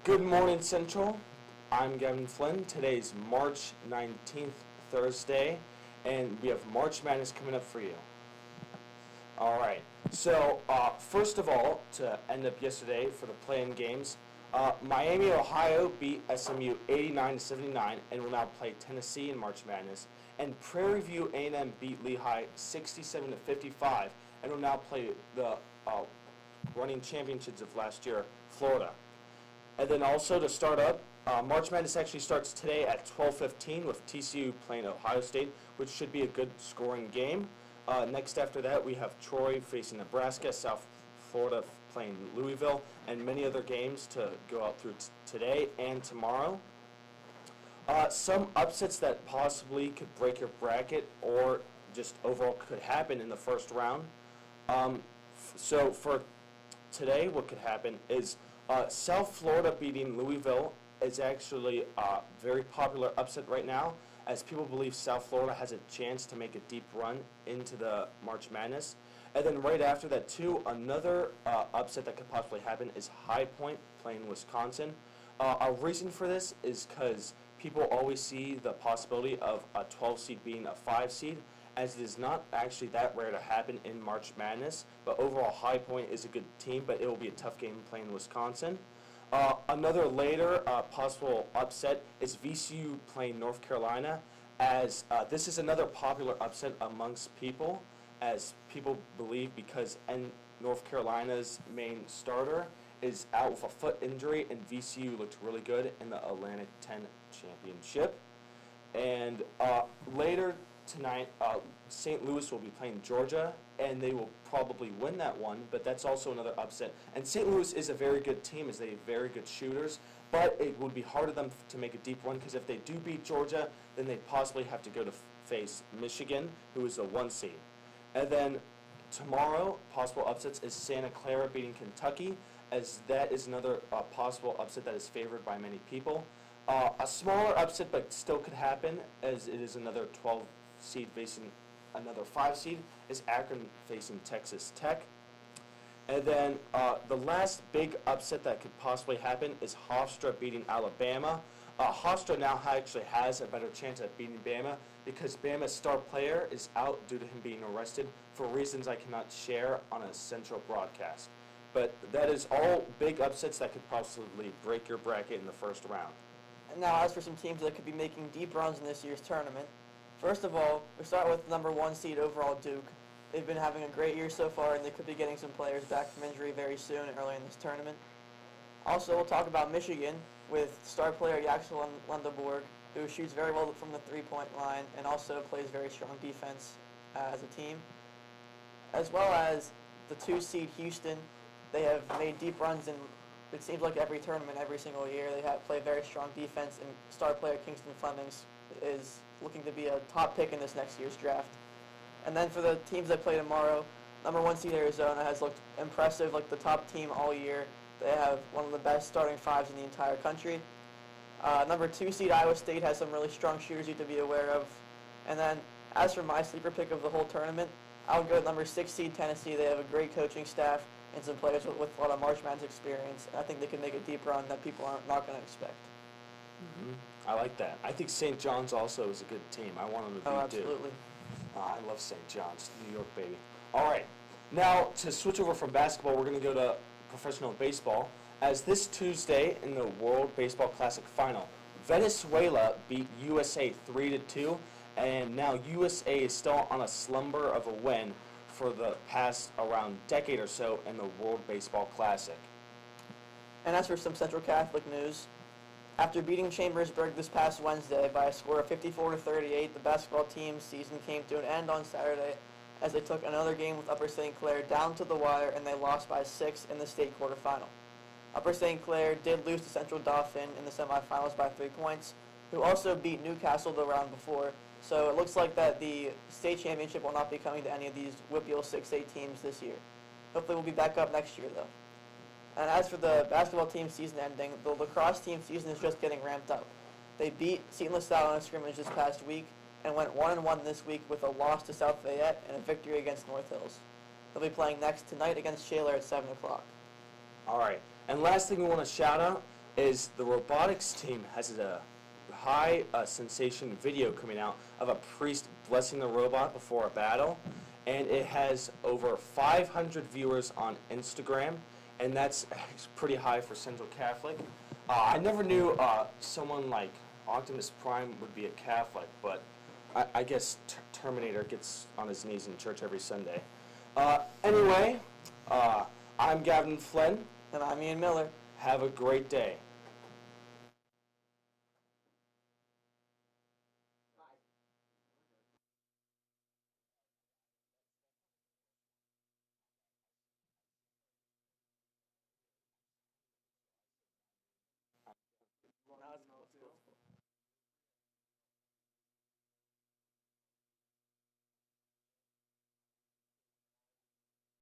Good morning, Central. I'm Gavin Flynn. Today's March 19th, Thursday, and we have March Madness coming up for you. All right. So, first of all, to end up yesterday for the play-in games, Miami, Ohio beat SMU 89-79 and will now play Tennessee in March Madness. And Prairie View A&M beat Lehigh 67-55 and will now play the running championships of last year, Florida. And then also to start up, March Madness actually starts today at 12:15 with TCU playing Ohio State, which should be a good scoring game. Next after that, we have Troy facing Nebraska, South Florida playing Louisville, and many other games to go out through today and tomorrow. Some upsets that possibly could break your bracket or just overall could happen in the first round. So for today, what could happen is South Florida beating Louisville is actually a very popular upset right now, as people believe South Florida has a chance to make a deep run into the March Madness. And then right after that, too, another upset that could possibly happen is High Point playing Wisconsin. A reason for this is because people always see the possibility of a 12 seed being a 5 seed, as it is not actually that rare to happen in March Madness. But overall, High Point is a good team, but it will be a tough game playing Wisconsin. Another later possible upset is VCU playing North Carolina, as this is another popular upset amongst people, as people believe because North Carolina's main starter is out with a foot injury, and VCU looked really good in the Atlantic 10 championship. And later tonight, St. Louis will be playing Georgia, and they will probably win that one, but that's also another upset. And St. Louis is a very good team, as they have very good shooters, but it would be hard for them to make a deep run, because if they do beat Georgia, then they possibly have to go to face Michigan, who is a 1 seed. And then tomorrow, possible upsets is Santa Clara beating Kentucky, as that is another possible upset that is favored by many people. A smaller upset, but still could happen, as it is another 12 seed facing another 5 seed, is Akron facing Texas Tech. And then the last big upset that could possibly happen is Hofstra beating Alabama. Hofstra now actually has a better chance at beating Bama, because Bama's star player is out due to him being arrested for reasons I cannot share on a central broadcast. But that is all big upsets that could possibly break your bracket in the first round. And now as for some teams that could be making deep runs in this year's tournament, first of all, we start with number 1 seed overall Duke. They've been having a great year so far, and they could be getting some players back from injury very soon early in this tournament. Also, we'll talk about Michigan with star player Yaxel Lendeborg, who shoots very well from the three-point line and also plays very strong defense as a team. As well as the 2 seed Houston. They have made deep runs in, it seems like, every tournament every single year. They play very strong defense, and star player Kingston Flemings is looking to be a top pick in this next year's draft. And then for the teams that play tomorrow, number 1 seed Arizona has looked impressive, like the top team all year. They have one of the best starting 5s in the entire country. Number 2 seed Iowa State has some really strong shooters you have to be aware of. And then as for my sleeper pick of the whole tournament, I would go with number 6 seed Tennessee. They have a great coaching staff and some players with a lot of March Madness experience. I think they can make a deep run that people are not going to expect. Mm-hmm. I like that. I think St. John's also is a good team. I want them to beat absolutely. I love St. John's, New York, baby. All right. Now, to switch over from basketball, we're going to go to professional baseball, as this Tuesday in the World Baseball Classic Final, Venezuela beat USA 3-2, and now USA is still on a slumber of a win for the past around decade or so in the World Baseball Classic. And as for some Central Catholic news, after beating Chambersburg this past Wednesday by a score of 54-38, the basketball team's season came to an end on Saturday, as they took another game with Upper St. Clair down to the wire, and they lost by 6 in the state quarterfinal. Upper St. Clair did lose to Central Dauphin in the semifinals by 3 points, who also beat Newcastle the round before. So it looks like that the state championship will not be coming to any of these WPIAL 6A teams this year. Hopefully we'll be back up next year, though. And as for the basketball team season ending, the lacrosse team season is just getting ramped up. They beat St. LaSalle in a scrimmage this past week and went 1-1 this week with a loss to South Fayette and a victory against North Hills. They'll be playing next tonight against Shaler at 7 o'clock. All right. And last thing we want to shout out is the robotics team has a high sensation video coming out of a priest blessing the robot before a battle, and it has over 500 viewers on Instagram, and that's pretty high for Central Catholic. I never knew someone like Optimus Prime would be a Catholic, but I guess Terminator gets on his knees in church every Sunday. Anyway, I'm Gavin Flynn. And I'm Ian Miller. Have a great day.